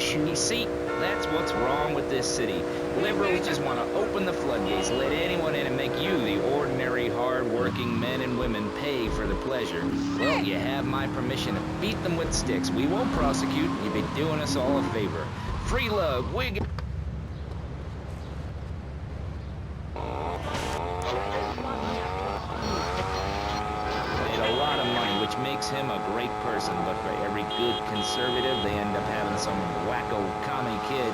nation. You see, that's what's wrong with this city. Liberals just want to open the floodgates, let anyone in and make you, the ordinary, hard-working men and women, pay for the pleasure. Well, you have my permission to beat them with sticks. We won't prosecute. You'd be doing us all a favor. Free love, wig. Which makes him a great person, but for every good conservative, they end up having some wacko commie kid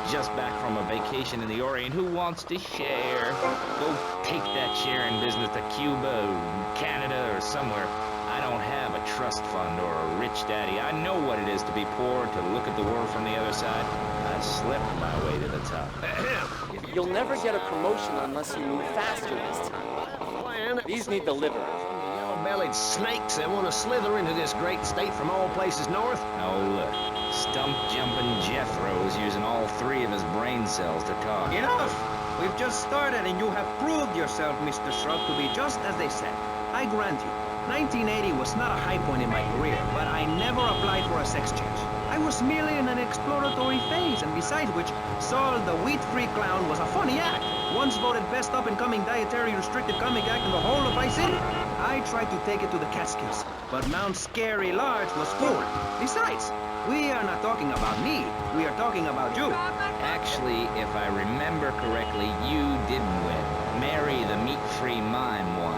just back from a vacation in the Orient who wants to share. Go take that sharing business to Cuba, or Canada, or somewhere. I don't have a trust fund or a rich daddy. I know what it is to be poor, to look at the world from the other side. I slept my way to the top. You'll never get a promotion unless you move faster this time. These need delivered. Bellied snakes that want to slither into this great state from all places north? Oh, look. Stump-jumping Jethro is using all 3 of his brain cells to talk. Enough! We've just started and you have proved yourself, Mr. Shrub, to be just as they said. I grant you, 1980 was not a high point in my career, but I never applied for a sex change. I was merely in an exploratory phase, and besides which, Saul the wheat-free clown was a funny act. Once voted best up-and-coming dietary restricted comic act in the whole of Vice City. I tried to take it to the Catskills, but Mount Scary Large was full. Besides, we are not talking about me, we are talking about you. Actually, if I remember correctly, you didn't win. Mary the meat-free mime won.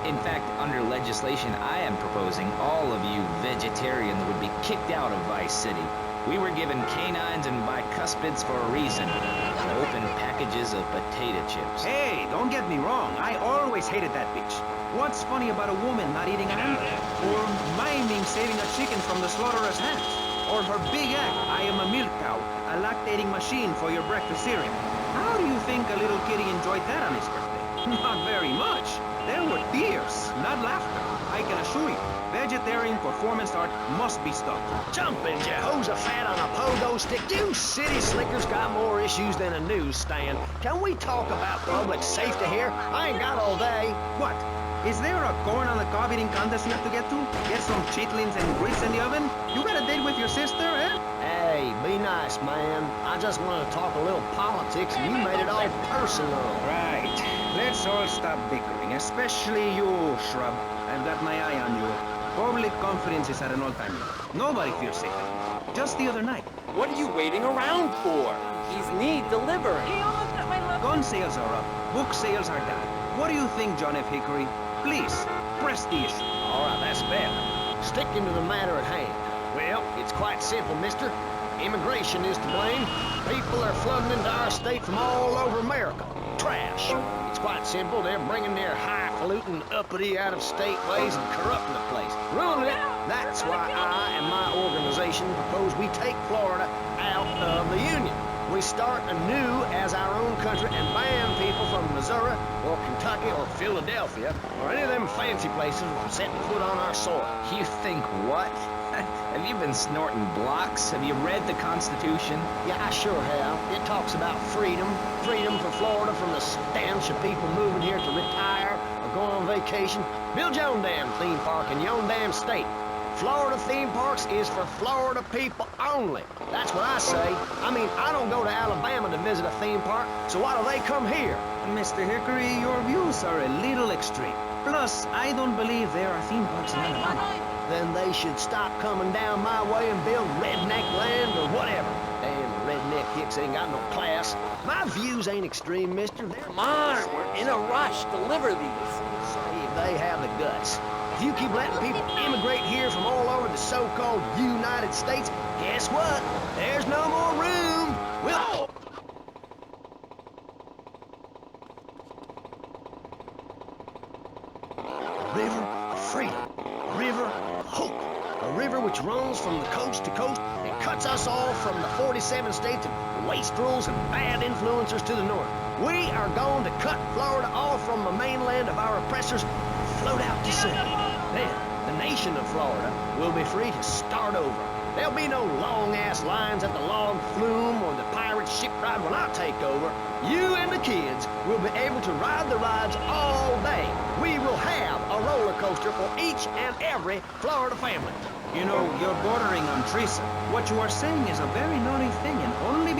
In fact, under legislation I am proposing, all of you vegetarians would be kicked out of Vice City. We were given canines and bicuspids for a reason. Open packages of potato chips. Hey, don't get me wrong, I always hated that bitch. What's funny about a woman not eating an hamburger? Or miming saving a chicken from the slaughterer's hands? Or her big act, I am a milk cow, a lactating machine for your breakfast cereal. How do you think a little kitty enjoyed that on his birthday? Not very much. There were tears, not laughter. I can assure you, vegetarian performance art must be stopped. Jumping Jehoshaphat on a pogo stick. You city slickers got more issues than a newsstand. Can we talk about public safety here? I ain't got all day. What? Is there a corn on the cob eating contest you have to get to? Get some chitlins and grits in the oven? You got a date with your sister, eh? Hey, be nice, man. I just wanted to talk a little politics and you made it all personal. Right. Let's all stop bickering, especially you, Shrub. I've got my eye on you. Public confidence is at an all-time low. Nobody feels safe anymore. Just the other night. What are you waiting around for? These need delivering. Gun sales are up. Book sales are down. What do you think, John F. Hickory? Please, press the issue. All right, that's better. Sticking to the matter at hand. Well, it's quite simple, mister. Immigration is to blame. People are flooding into our state from all over America. Trash. It's quite simple. They're bringing their highfalutin, uppity, out-of-state ways and corrupting the place. Ruining it. That's why I and my organization propose we take Florida out of the Union. We start anew as our own country and ban people from Missouri or Kentucky or Philadelphia or any of them fancy places from setting foot on our soil. You think what? Have you been snorting blocks? Have you read the Constitution? Yeah, I sure have. It talks about freedom. Freedom for Florida from the stench of people moving here to retire or go on vacation. Build your own damn theme park in your own damn state. Florida theme parks is for Florida people only. That's what I say. I mean, I don't go to Alabama to visit a theme park, so why do they come here? Mr. Hickory, your views are a little extreme. Plus, I don't believe there are theme parks in Alabama. Then they should stop coming down my way and build redneck land or whatever. Damn redneck hicks ain't got no class. My views ain't extreme, mister. Come on, we're in a rush. Deliver these. Say if they have the guts. If you keep letting people immigrate here from all over the so-called United States, guess what? There's no more room. We'll... River of freedom. River of hope. A river which runs from the coast to coast and cuts us off from the 47 states of wastrels and bad influencers to the north. We are going to cut Florida off from the mainland of our oppressors and float out to sea. Then, the nation of Florida will be free to start over. There'll be no long-ass lines at the log flume or the pirate shipwright when I take over. You and the kids will be able to ride the rides all day. We will have a roller coaster for each and every Florida family. You know, you're bordering on treason. What you are saying is a very naughty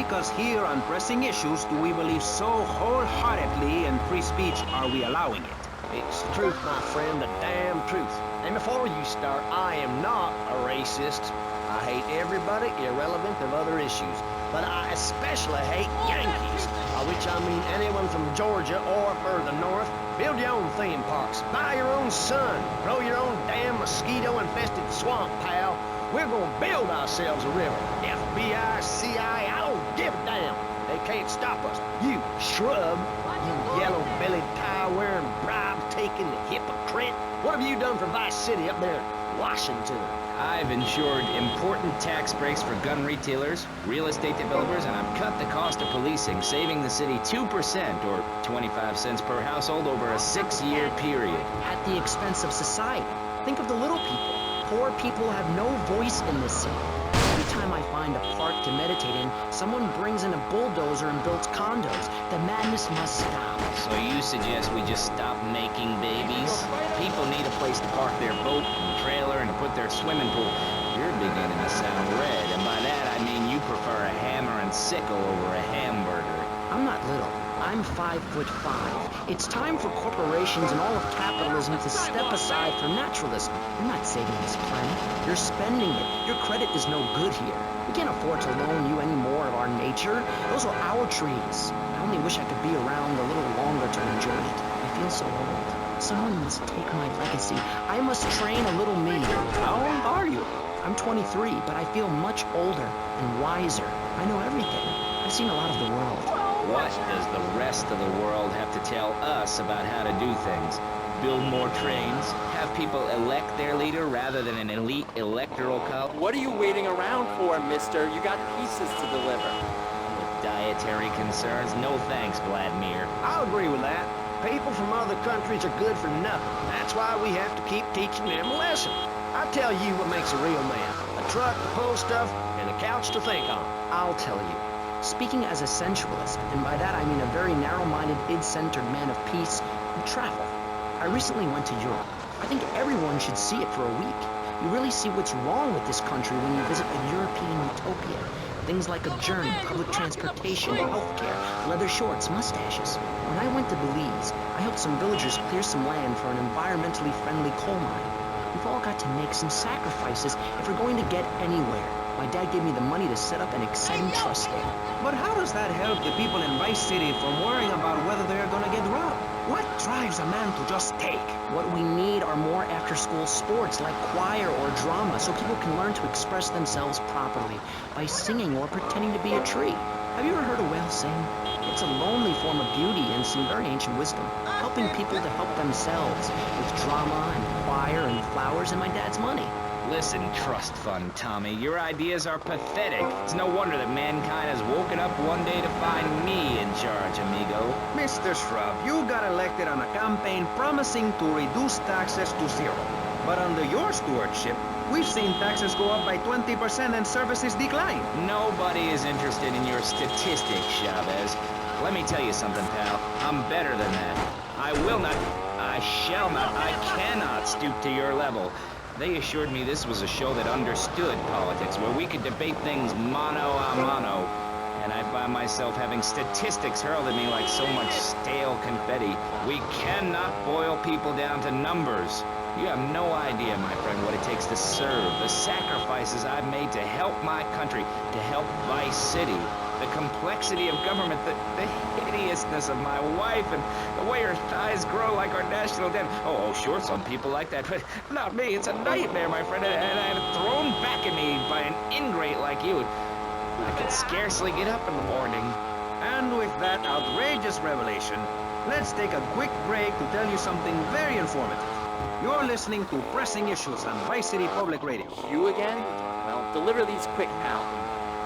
because here on Pressing Issues do we believe so wholeheartedly in free speech are we allowing it. It's the truth, my friend, the damn truth. And before you start, I am not a racist. I hate everybody, irrelevant of other issues. But I especially hate Yankees, by which I mean anyone from Georgia or further north. Build your own theme parks, buy your own sun, grow your own damn mosquito-infested swamp, pal. We're gonna build ourselves a river. FBI, CIA, I don't give a damn. They can't stop us. You shrub, you yellow-bellied, tie-wearing, bribe-taking hypocrite. What have you done for Vice City up there in Washington? I've ensured important tax breaks for gun retailers, real estate developers, and I've cut the cost of policing, saving the city 2% or 25 cents per household over a 6-year period. At the expense of society. Think of the little people. Poor people have no voice in this city. Every time I find a park to meditate in, someone brings in a bulldozer and builds condos. The madness must stop. So you suggest we just stop making babies? People need a place to park their boat and trailer and to put their swimming pool. You're beginning to sound red, and by that I mean you prefer a hammer and sickle over a hamburger. I'm not little. I'm 5'5". It's time for corporations and all of capitalism to step aside for naturalism. You're not saving this planet. You're spending it. Your credit is no good here. We can't afford to loan you any more of our nature. Those are our trees. I only wish I could be around a little longer to enjoy it. I feel so old. Someone must take my legacy. I must train a little me. How old are you? I'm 23, but I feel much older and wiser. I know everything. I've seen a lot of the world. What does the rest of the world have to tell us about how to do things? Build more trains? Have people elect their leader rather than an elite electoral college? What are you waiting around for, mister? You got pieces to deliver. With dietary concerns? No thanks, Vladimir. I'll agree with that. People from other countries are good for nothing. That's why we have to keep teaching them a lesson. I'll tell you what makes a real man. A truck to pull stuff and a couch to think on. I'll tell you. Speaking as a sensualist, and by that I mean a very narrow-minded, id-centered man of peace and travel. I recently went to Europe. I think everyone should see it for a week. You really see what's wrong with this country when you visit a European utopia. Things like a journey, public transportation, healthcare, leather shorts, mustaches. When I went to Belize, I helped some villagers clear some land for an environmentally friendly coal mine. We've all got to make some sacrifices if we're going to get anywhere. My dad gave me the money to set up an exciting trust there. But how does that help the people in Vice City from worrying about whether they're gonna get robbed? What drives a man to just take? What we need are more after-school sports like choir or drama so people can learn to express themselves properly by singing or pretending to be a tree. Have you ever heard a whale sing? It's a lonely form of beauty and some very ancient wisdom, helping people to help themselves with drama and choir and flowers and my dad's money. Listen, trust fund Tommy, your ideas are pathetic. It's no wonder that mankind has woken up one day to find me in charge, amigo. Mr. Shrub, you got elected on a campaign promising to reduce taxes to zero. But under your stewardship, we've seen taxes go up by 20% and services decline. Nobody is interested in your statistics, Chavez. Let me tell you something, pal. I'm better than that. I will not, I shall not, I cannot stoop to your level. They assured me this was a show that understood politics, where we could debate things mano a mano. And I find myself having statistics hurled at me like so much stale confetti. We cannot boil people down to numbers. You have no idea, my friend, what it takes to serve, the sacrifices I've made to help my country, to help Vice City, the complexity of government, the hideousness of my wife, and the way her thighs grow like our national debt. Oh, sure, some people like that, but not me. It's a nightmare, my friend, and thrown back at me by an ingrate like you. I could scarcely get up in the morning. And with that outrageous revelation, let's take a quick break to tell you something very informative. You're listening to Pressing Issues on Vice City Public Radio. You again? Well, deliver these quick, pal.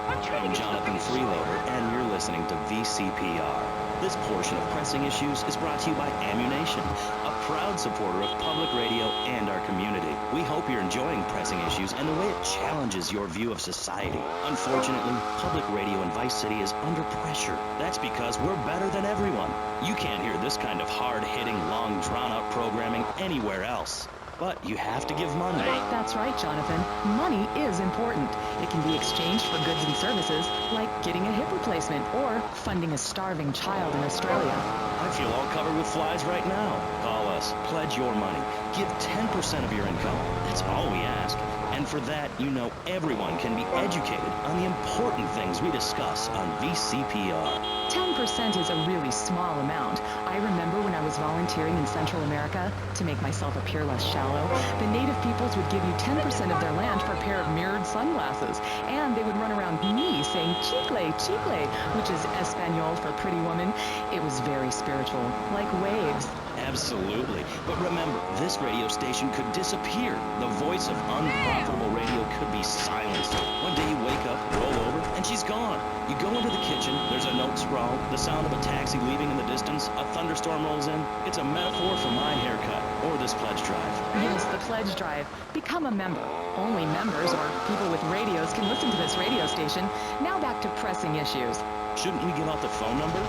I'm Jonathan Freeloader, and you're listening to VCPR. This portion of Pressing Issues is brought to you by Ammunition, a proud supporter of public radio and our community. We hope you're enjoying Pressing Issues and the way it challenges your view of society. Unfortunately, public radio in Vice City is under pressure. That's because we're better than everyone. You can't hear this kind of hard-hitting, long, drawn-out programming anywhere else. But you have to give money. That's right, Jonathan. Money is important. It can be exchanged for goods and services, like getting a hip replacement or funding a starving child in Australia. I feel all covered with flies right now. Call us. Pledge your money. Give 10% of your income. That's all we ask. And for that, you know everyone can be educated on the important things we discuss on VCPR. 10% is a really small amount. I remember when I was volunteering in Central America, to make myself appear less shallow, the native peoples would give you 10% of their land for a pair of mirrored sunglasses. And they would run around me saying chicle, chicle, which is Espanol for pretty woman. It was very spiritual, like waves. Absolutely. But remember, this radio station could disappear. The voice of unprofitable radio could be silenced. One day you wake up, roll over, and she's gone. You go into the kitchen, there's a note scrawled, the sound of a taxi leaving in the distance, a thunderstorm rolls in. It's a metaphor for my haircut, or this pledge drive. Yes, the pledge drive. Become a member. Only members or people with radios can listen to this radio station. Now back to pressing issues. Shouldn't we give out the phone number?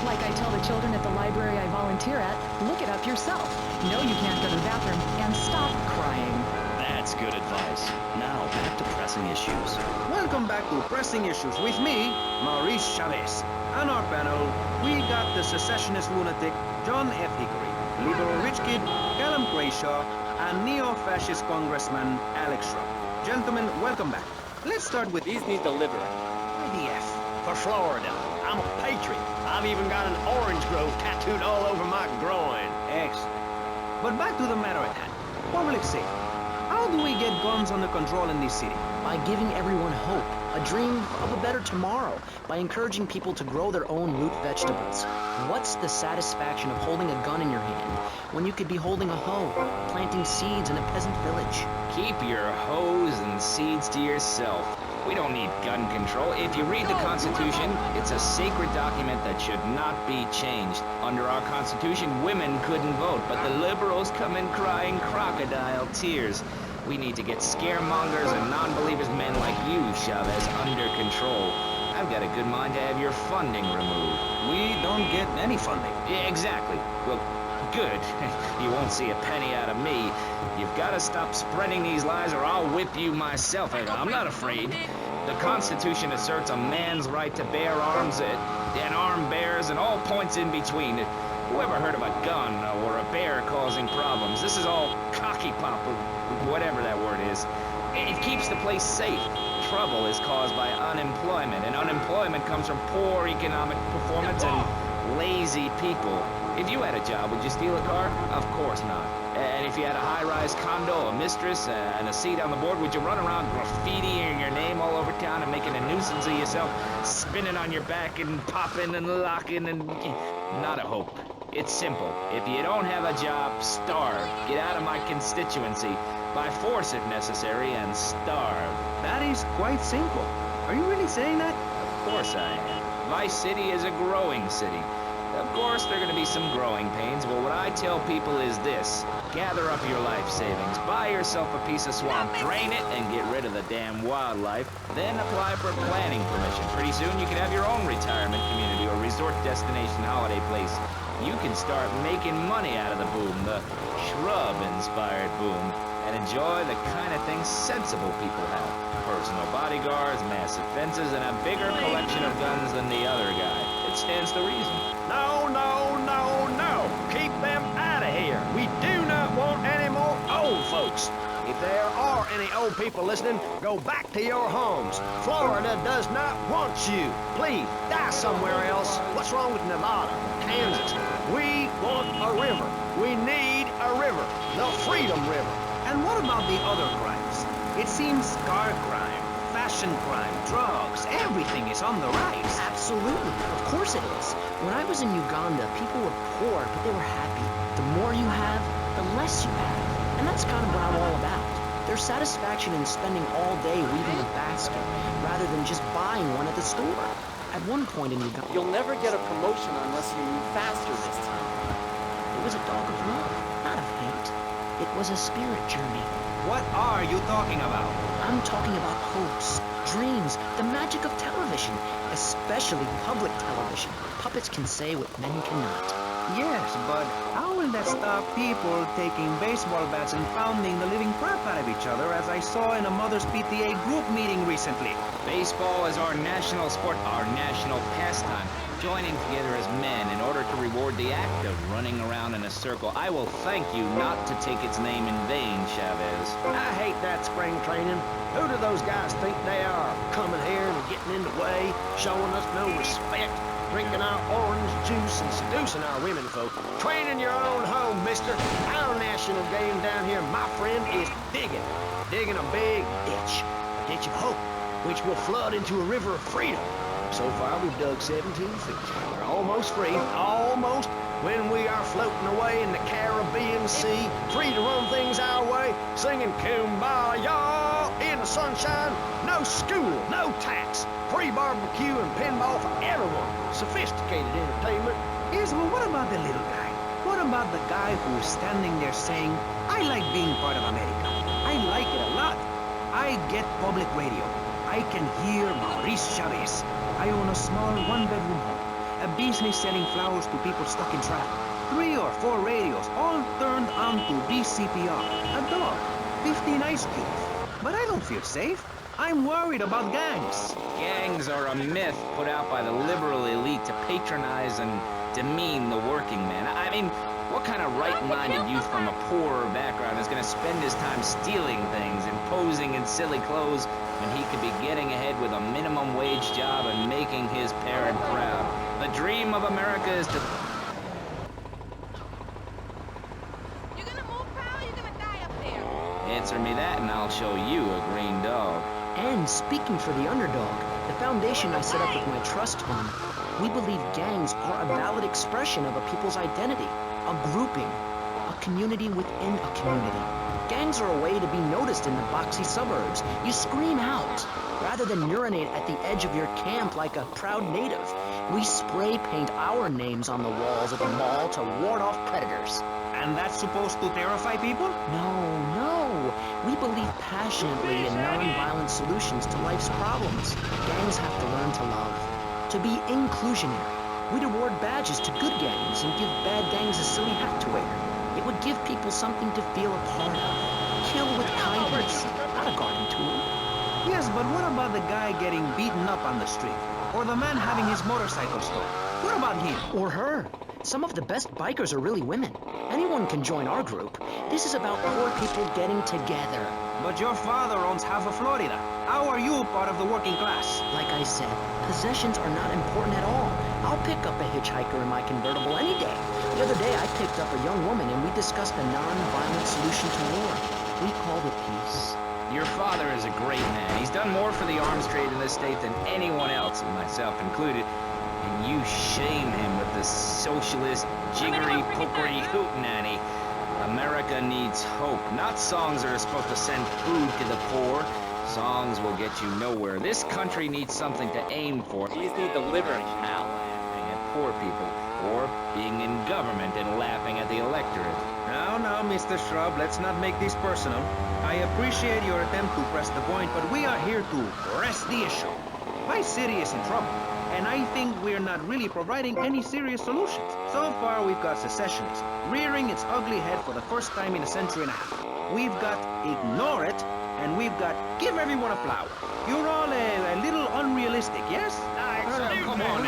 Like I tell the children at the library I volunteer at, look it up yourself. No, you can't go to the bathroom, and stop crying. That's good advice. Now, back to pressing issues. Welcome back to Pressing Issues with me, Maurice Chavez. On our panel, we got the secessionist lunatic John F. Hickory, liberal rich kid Callum Grayshaw, and neo-fascist congressman Alex Shrub. Gentlemen, welcome back. Let's start with These need the liver. IDF. For Florida. I'm a patriot. I've even got an orange grove tattooed all over my groin. Excellent. But back to the matter at hand. Public safety. How do we get guns under control in this city? By giving everyone hope, a dream of a better tomorrow, by encouraging people to grow their own root vegetables. What's the satisfaction of holding a gun in your hand when you could be holding a hoe, planting seeds in a peasant village? Keep your hoes and seeds to yourself. We don't need gun control. If you read the Constitution, it's a sacred document that should not be changed. Under our Constitution, women couldn't vote, but the liberals come in crying crocodile tears. We need to get scaremongers and non-believers men like you, Chavez, under control. I've got a good mind to have your funding removed. We don't get any funding. Yeah, exactly. Well, good. You won't see a penny out of me. You've got to stop spreading these lies or I'll whip you myself. I'm not afraid. The Constitution asserts a man's right to bear arms and arm bearers and all points in between. Who ever heard of a gun or a bear causing problems? This is all cocky pop or whatever that word is. It keeps the place safe. Trouble is caused by unemployment, and unemployment comes from poor economic performance and lazy people. If you had a job, would you steal a car? Of course not. And if you had a high-rise condo, a mistress, and a seat on the board, would you run around graffitiing your name all over town and making a nuisance of yourself, spinning on your back and popping and locking and... Not a hope. It's simple. If you don't have a job, starve. Get out of my constituency. By force if necessary, and starve. That is quite simple. Are you really saying that? Of course I am. Vice City is a growing city. Of course, there are going to be some growing pains, but what I tell people is this. Gather up your life savings, buy yourself a piece of swamp, drain it, and get rid of the damn wildlife. Then apply for planning permission. Pretty soon you can have your own retirement community or resort destination holiday place. You can start making money out of the boom, the shrub-inspired boom, and enjoy the kind of things sensible people have. Personal bodyguards, massive fences, and a bigger collection of guns than the other guy. It stands to reason. No, no, no, no. Keep them out of here. We do not want any more old folks. If there are any old people listening, go back to your homes. Florida does not want you. Please, die somewhere else. What's wrong with Nevada, Kansas? We want a river. We need a river. The Freedom River. And what about the other crimes? It seems car crime, fashion crime, drugs, everything is on the rise. Absolutely. Of course it is. When I was in Uganda, people were poor, but they were happy. The more you have, the less you have. And that's kind of what I'm all about. There's satisfaction in spending all day weaving a basket, rather than just buying one at the store. At one point in Uganda... You'll never get a promotion unless you move faster this time. It was a dog of love, not of hate. It was a spirit journey. What are you talking about? I'm talking about hopes, dreams, the magic of television, especially public television. Puppets can say what men cannot. Yes, but how will that stop people taking baseball bats and pounding the living crap out of each other, as I saw in a Mother's PTA group meeting recently? Baseball is our national sport, our national pastime. Joining together as men in order to reward the act of running around in a circle. I will thank you not to take its name in vain, Chavez. I hate that spring training. Who do those guys think they are? Coming here and getting in the way, showing us no respect, drinking our orange juice and seducing our women folk. Training your own home, mister. Our national game down here, my friend, is digging. Digging a big ditch. A ditch of hope, which will flood into a river of freedom. So far, we've dug 17 feet. We're almost free, almost, when we are floating away in the Caribbean Sea, free to run things our way, singing Kumbaya in the sunshine. No school, no tax, free barbecue and pinball for everyone. Sophisticated entertainment. Yes, but what about the little guy? What about the guy who is standing there saying, I like being part of America. I like it a lot. I get public radio. I can hear Maurice Chavez. I own a small one-bedroom home, a business selling flowers to people stuck in traffic. 3 or 4 radios, all turned on to VCPR. A dog, 15 ice cubes. But I don't feel safe. I'm worried about gangs. Gangs are a myth put out by the liberal elite to patronize and demean the working man. I mean, what kind of right-minded youth from a poorer background is going to spend his time stealing things and posing in silly clothes when he could be getting ahead with a minimum wage job and making his parent proud? The dream of America is to... You're gonna move, pal, or you're gonna die up there? Answer me that and I'll show you a green dog. And speaking for the underdog, the foundation I set up with my trust fund, we believe gangs are a valid expression of a people's identity, a grouping, a community within a community. Gangs are a way to be noticed in the boxy suburbs. You scream out. Rather than urinate at the edge of your camp like a proud native, we spray paint our names on the walls of the mall to ward off predators. And that's supposed to terrify people? No. We believe passionately in non-violent solutions to life's problems. Gangs have to learn to love, to be inclusionary. We'd award badges to good gangs and give bad gangs a silly hat to wear. It would give people something to feel a part of. Kill with kindness, not a garden tool. Yes, but what about the guy getting beaten up on the street? Or the man having his motorcycle stolen? What about him? Or her. Some of the best bikers are really women. Anyone can join our group. This is about poor people getting together. But your father owns half of Florida. How are you part of the working class? Like I said, possessions are not important at all. I'll pick up a hitchhiker in my convertible any day. The other day I picked up a young woman and we discussed a non-violent solution to war. We called it peace. Your father is a great man. He's done more for the arms trade in this state than anyone else, myself included. And you shame him with this socialist, jiggery, pokery hootenanny. America needs hope, not songs that are supposed to send food to the poor. Songs will get you nowhere. This country needs something to aim for. You just need delivering, pal. Laughing at poor people, or being in government and laughing at the electorate. Now, Mr. Shrub, let's not make this personal. I appreciate your attempt to press the point, but we are here to press the issue. My city is in trouble, and I think we're not really providing any serious solutions. So far, we've got secessionists rearing its ugly head for the first time in a century and a half. We've got ignore it, and we've got give everyone a flower. You're all a little unrealistic, yes? Come on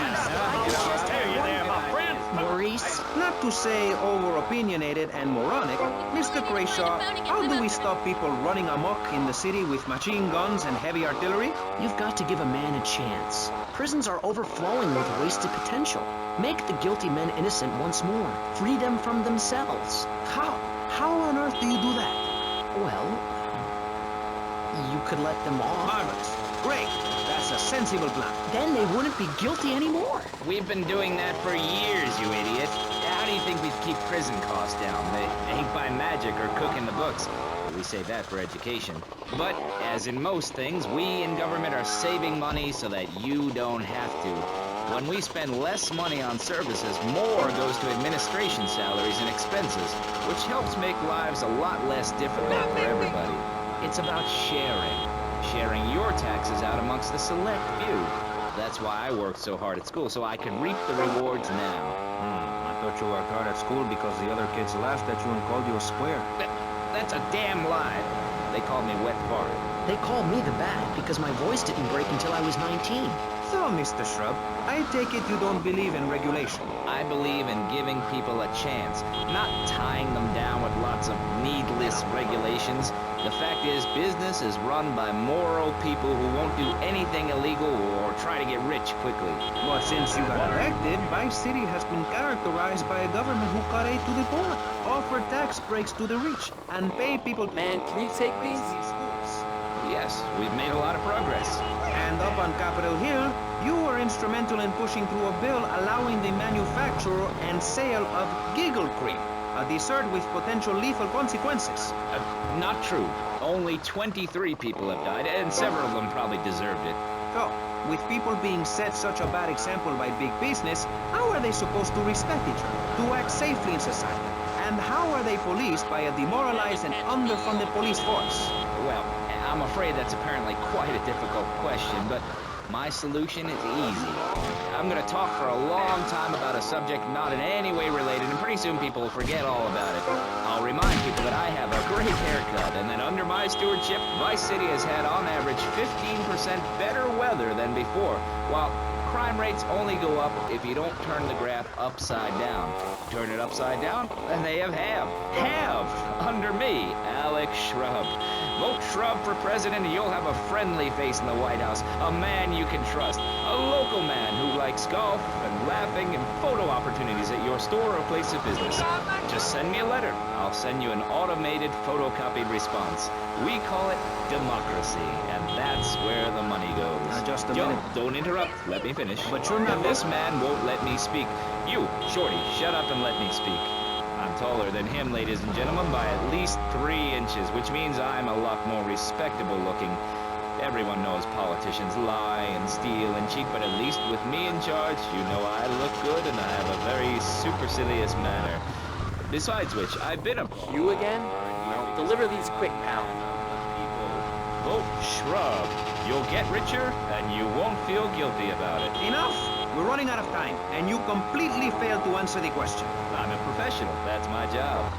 Maurice? Not to say over-opinionated and moronic, Mr. Crashaw, how do we stop people running amok in the city with machine guns and heavy artillery? You've got to give a man a chance. Prisons are overflowing with wasted potential. Make the guilty men innocent once more. Free them from themselves. How? How on earth do you do that? Well, you could let them off. Marvelous. Great. That's a sensible plan. Then they wouldn't be guilty anymore. We've been doing that for years, you idiot. How do you think we'd keep prison costs down? They ain't by magic or cooking the books. We save that for education. But, as in most things, we in government are saving money so that you don't have to. When we spend less money on services, more goes to administration salaries and expenses, which helps make lives a lot less difficult for everybody. It's about sharing. Sharing your taxes out amongst the select few. That's why I worked so hard at school, so I can reap the rewards now. I thought you worked hard at school because the other kids laughed at you and called you a square. That's a damn lie. They called me wet fart. They called me the Bat because my voice didn't break until I was 19. So, Mr. Shrub, I take it you don't believe in regulation. I believe in giving people a chance, not tying them down with lots of needless regulations. The fact is, business is run by moral people who won't do anything illegal or try to get rich quickly. But since you got elected, Vice City has been characterized by a government who cut aid to the poor, offer tax breaks to the rich, and pay people... Man, can you take these? Yes, we've made a lot of progress. And up on Capitol Hill, you were instrumental in pushing through a bill allowing the manufacture and sale of giggle cream, a dessert with potential lethal consequences. Not true. Only 23 people have died, and several of them probably deserved it. So, with people being set such a bad example by big business, how are they supposed to respect each other, to act safely in society? And how are they policed by a demoralized and underfunded police force? Well, I'm afraid that's apparently quite a difficult question, but my solution is easy. I'm gonna talk for a long time about a subject not in any way related, and pretty soon people will forget all about it. I'll remind people that I have a great haircut, and that under my stewardship, Vice City has had on average 15% better weather than before, while crime rates only go up if you don't turn the graph upside down. Turn it upside down, and they have under me, Alex Shrub. Vote Shrub for president and you'll have a friendly face in the White House, a man you can trust, a local man who likes golf and laughing and photo opportunities at your store or place of business. Just send me a letter. I'll send you an automated photocopied response. We call it democracy, and that's where the money goes. Now, just a minute. Don't interrupt. Let me finish. But you're not... This man won't let me speak. You, Shorty, shut up and let me speak. I'm taller than him, ladies and gentlemen, by at least 3 inches, which means I'm a lot more respectable looking. Everyone knows politicians lie and steal and cheat, but at least with me in charge, you know I look good and I have a very supercilious manner. Besides which, I've been a... You again? Well, deliver these quick, pal. Vote Shrub. You'll get richer, and you won't feel guilty about it. Enough! We're running out of time, and you completely failed to answer the question. I'm a professional. That's my job.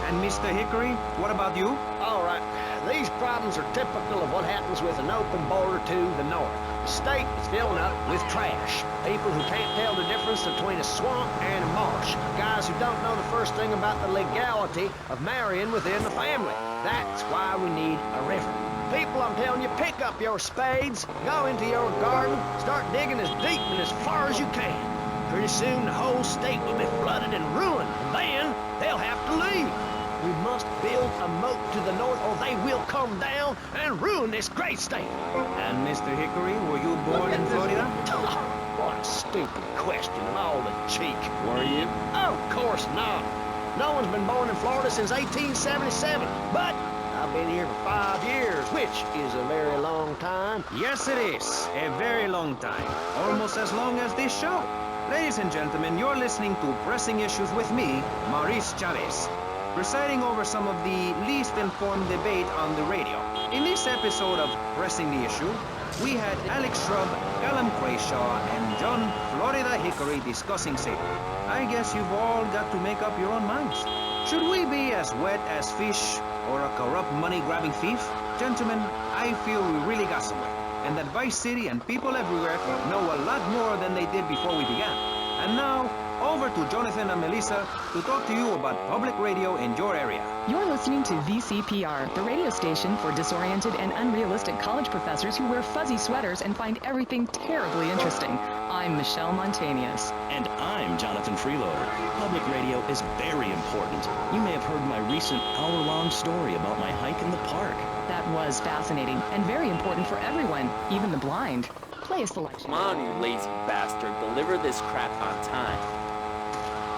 And Mr. Hickory, what about you? All right, these problems are typical of what happens with an open border to the north. The state is filling up with trash. People who can't tell the difference between a swamp and a marsh. Guys who don't know the first thing about the legality of marrying within the family. That's why we need a river. People, I'm telling you, pick up your spades, go into your garden, start digging as deep and as far as you can. Pretty soon the whole state will be flooded and ruined, and then they'll have to leave. We must build a moat to the north or they will come down and ruin this great state. And Mr. Hickory, were you born in Florida? What a stupid question and all the cheek. Were you? Of course not. No one's been born in Florida since 1877, but I've been here for 5 years, which is a very long time. Yes, it is. A very long time. Almost as long as this show. Ladies and gentlemen, you're listening to Pressing Issues with me, Maurice Chavez, presiding over some of the least informed debate on the radio. In this episode of Pressing the Issue, we had Alex Shrub, Callum Crayshaw, and John Florida Hickory discussing safety. I guess you've all got to make up your own minds. Should we be as wet as fish or a corrupt money-grabbing thief? Gentlemen, I feel we really got somewhere, and that Vice City and people everywhere know a lot more than they did before we began. And now, over to Jonathan and Melissa to talk to you about public radio in your area. You're listening to VCPR, the radio station for disoriented and unrealistic college professors who wear fuzzy sweaters and find everything terribly interesting. I'm Michelle Montanius. And I'm Jonathan Freeloader. Public radio is very important. You may have heard my recent hour-long story about my hike in the park. That was fascinating and very important for everyone, even the blind. Play a selection. Come on, you lazy bastard. Deliver this crap on time.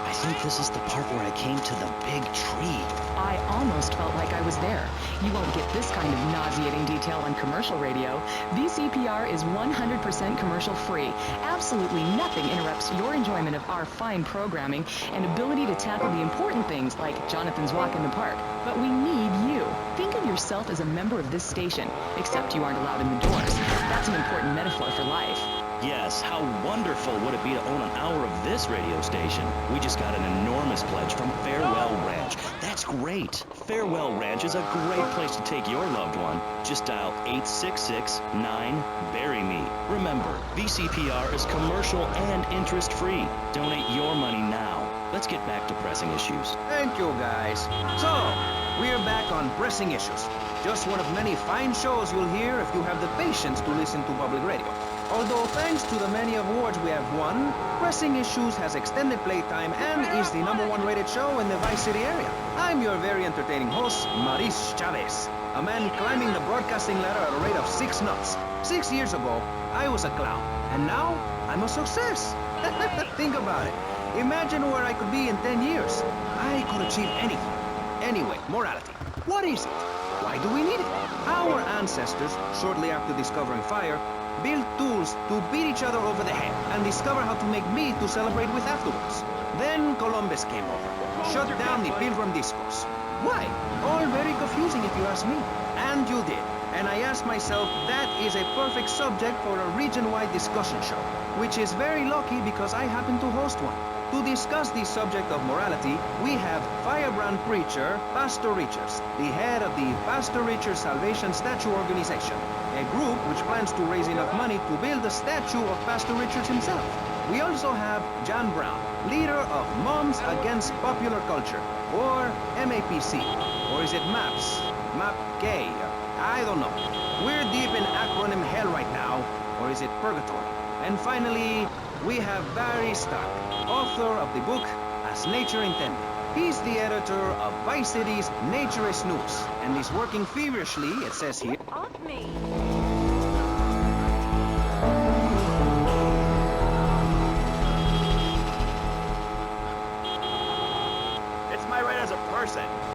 I think this is the part where I came to the big tree. I almost felt like I was there. You won't get this kind of nauseating detail on commercial radio. VCPR is 100% commercial free. Absolutely nothing interrupts your enjoyment of our fine programming and ability to tackle the important things like Jonathan's walk in the park. But we need you. Think of yourself as a member of this station, except you aren't allowed in the doors. That's an important metaphor for life. Yes, how wonderful would it be to own an hour of this radio station? We just got an enormous pledge from Farewell Ranch. That's great. Farewell Ranch is a great place to take your loved one. Just dial 866-9-BURY-ME. Remember, VCPR is commercial and interest-free. Donate your money now. Let's get back to pressing issues. Thank you, guys. So, we're back on Pressing Issues. Just one of many fine shows you'll hear if you have the patience to listen to public radio. Although thanks to the many awards we have won, Pressing Issues has extended playtime and is the #1 rated show in the Vice City area. I'm your very entertaining host, Maurice Chavez, a man climbing the broadcasting ladder at a rate of 6 knots. 6 years ago, I was a clown, and now I'm a success. Think about it. Imagine where I could be in 10 years. I could achieve anything. Anyway, morality. What is it? Why do we need it? Our ancestors, shortly after discovering fire, built tools to beat each other over the head and discover how to make meat to celebrate with afterwards. Then Columbus came over, shut down the Pilgrim Discourse. Why? All very confusing if you ask me. And you did. And I asked myself, that is a perfect subject for a region-wide discussion show, which is very lucky because I happen to host one. To discuss the subject of morality, we have firebrand preacher Pastor Richards, the head of the Pastor Richards Salvation Statue Organization, a group which plans to raise enough money to build a statue of Pastor Richards himself. We also have John Brown, leader of Moms Against Popular Culture, or MAPC, or is it MAPS? MAP-K? I don't know. We're deep in acronym hell right now, or is it purgatory? And finally, we have Barry Stark, author of the book As Nature Intended. He's the editor of Vice City's Naturist News, and is working feverishly, it says here, Off me.